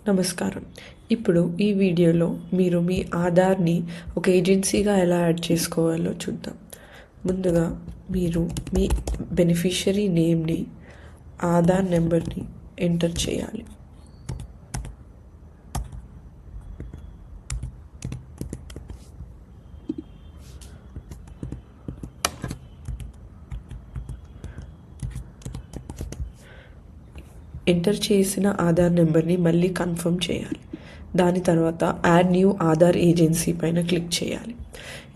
నమస్కారం. ఇప్పుడు ఈ వీడియోలో మీరు మీ ఆధార్‌ని ఒక ఏజెన్సీగా ఎలా యాడ్ చేసుకోవాలో చూద్దాం. ముందుగా మీరు మీ బెనిఫిషరీ నేమ్‌ని, ఆధార్ నెంబర్‌ని ఎంటర్ చేయాలి. ఎంటర్ చేసిన ఆధార్ నెంబర్ని మళ్ళీ కన్ఫర్మ్ చేయాలి. దాని తర్వాత యాడ్ న్యూ ఆధార్ ఏజెన్సీ పైన క్లిక్ చేయాలి.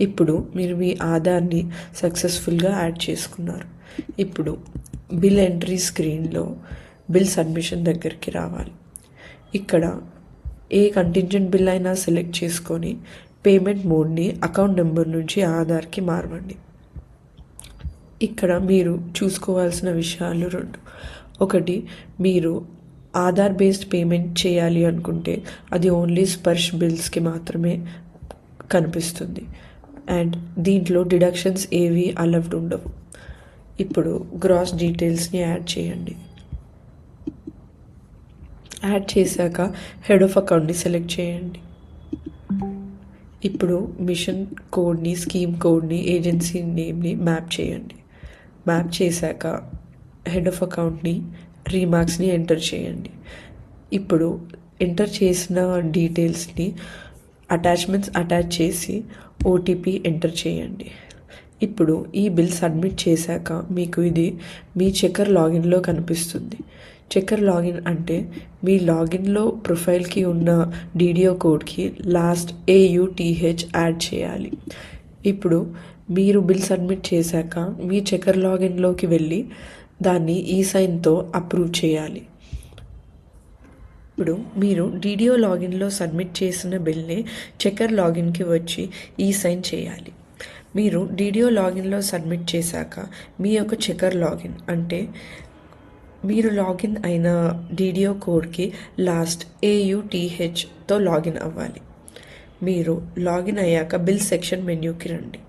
ఇప్పుడు మీరు మీ ఆధార్ని సక్సెస్ఫుల్గా యాడ్ చేసుకున్నారు. ఇప్పుడు బిల్ ఎంట్రీ స్క్రీన్లో బిల్ సబ్మిషన్ దగ్గరికి రావాలి. ఇక్కడ ఏ కంటింజెంట్ బిల్ అయినా సెలెక్ట్ చేసుకొని పేమెంట్ మోడ్ని అకౌంట్ నెంబర్ నుంచి ఆధార్కి మార్వండి. ఇక్కడ మీరు చూసుకోవాల్సిన విషయాలు రెండు. ఒకటి, మీరు ఆధార్ బేస్డ్ పేమెంట్ చేయాలి అనుకుంటే అది ఓన్లీ స్పర్శ్ బిల్స్కి మాత్రమే కనిపిస్తుంది అండ్ దీంట్లో డిడక్షన్స్ ఏవి అలవ్డ్ ఉండవు. ఇప్పుడు గ్రాస్ డీటెయిల్స్ని యాడ్ చేయండి. యాడ్ చేశాక హెడ్ ఆఫ్ అకౌంట్ని సెలెక్ట్ చేయండి. ఇప్పుడు మిషన్ కోడ్ని, స్కీమ్ కోడ్ని, ఏజెన్సీ నేమ్ని మ్యాప్ చేయండి. మ్యాప్ చేశాక హెడ్ ఆఫ్ అకౌంట్ని, రీమార్క్స్ని ఎంటర్ చేయండి. ఇప్పుడు ఎంటర్ చేసిన డీటెయిల్స్ని అటాచ్మెంట్స్ అటాచ్ చేసి ఓటీపీ ఎంటర్ చేయండి. ఇప్పుడు ఈ బిల్ సబ్మిట్ చేశాక మీకు ఇది మీ చెక్కర్ లాగిన్లో కనిపిస్తుంది. చెక్కర్ లాగిన్ అంటే మీ లాగిన్లో ప్రొఫైల్కి ఉన్న డీడియో కోడ్కి లాస్ట్ AUTH యాడ్ చేయాలి. ఇప్పుడు మీరు బిల్ సబ్మిట్ చేశాక మీ చెక్కర్ లాగిన్లోకి వెళ్ళి దాన్ని ఈసైన్తో అప్రూవ్ చేయాలి. ఇప్పుడు మీరు డీడియో లాగిన్లో సబ్మిట్ చేసిన బిల్ని చెక్కర్ లాగిన్కి వచ్చి ఈసైన్ చేయాలి. మీరు డీడియో లాగిన్లో సబ్మిట్ చేశాక మీ యొక్క చెక్కర్ లాగిన్ అంటే మీరు లాగిన్ అయిన డీడియో కోడ్కి లాస్ట్ AUTHతో లాగిన్ అవ్వాలి. మీరు లాగిన్ అయ్యాక బిల్ సెక్షన్ మెన్యూకి రండి.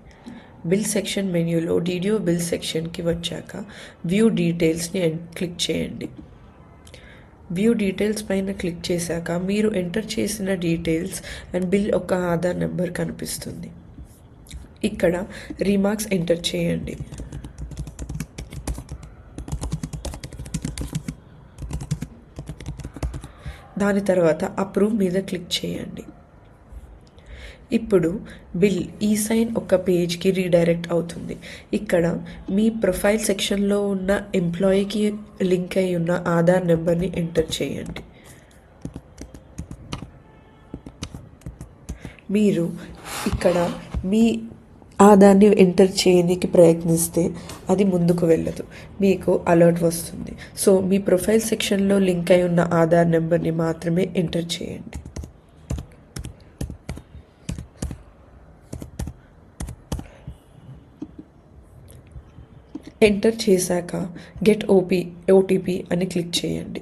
బిల్ సెక్షన్ మెన్యూలో డీడియో బిల్ సెక్షన్కి వచ్చాక వ్యూ డీటెయిల్స్ని క్లిక్ చేయండి. వ్యూ డీటెయిల్స్ పైన క్లిక్ చేశాక మీరు ఎంటర్ చేసిన డీటెయిల్స్ అండ్ బిల్ యొక్క ఆధార్ నెంబర్ కనిపిస్తుంది. ఇక్కడ రీమార్క్స్ ఎంటర్ చేయండి. దాని తర్వాత అప్రూవ్ మీద క్లిక్ చేయండి. ఇప్పుడు బిల్ ఈసైన్ ఒక పేజ్కి రీడైరెక్ట్ అవుతుంది. ఇక్కడ మీ ప్రొఫైల్ సెక్షన్లో ఉన్న ఎంప్లాయీకి లింక్ అయి ఉన్న ఆధార్ నెంబర్ని ఎంటర్ చేయండి. మీరు ఇక్కడ మీ ఆధార్ని ఎంటర్ చేయడానికి ప్రయత్నిస్తే అది ముందుకు వెళ్ళదు, మీకు అలర్ట్ వస్తుంది. సో మీ ప్రొఫైల్ సెక్షన్లో లింక్ అయి ఉన్న ఆధార్ నెంబర్ని మాత్రమే ఎంటర్ చేయండి. ఎంటర్ చేశాక గెట్ ఓటీపీ అని క్లిక్ చేయండి.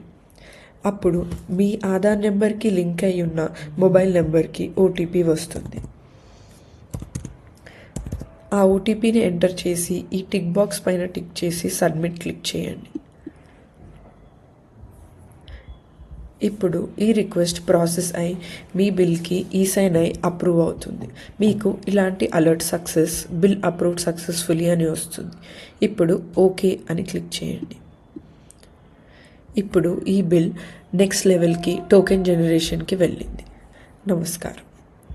అప్పుడు మీ ఆధార్ నెంబర్కి లింక్ అయి ఉన్న మొబైల్ నెంబర్కి ఓటీపీ వస్తుంది. ఆ ఓటీపీని ఎంటర్ చేసి ఈ టిక్ బాక్స్ పైన టిక్ చేసి సబ్మిట్ క్లిక్ చేయండి. ఇప్పుడు ఈ రిక్వెస్ట్ ప్రాసెస్ అయి మీ బిల్కి ఈసైన్ అయి అప్రూవ్ అవుతుంది. మీకు ఇలాంటి alert success, bill approved successfully అని వస్తుంది. ఇప్పుడు ఓకే అని క్లిక్ చేయండి. ఇప్పుడు ఈ బిల్ నెక్స్ట్ లెవెల్కి టోకెన్ జనరేషన్కి వెళ్ళింది. నమస్కారం.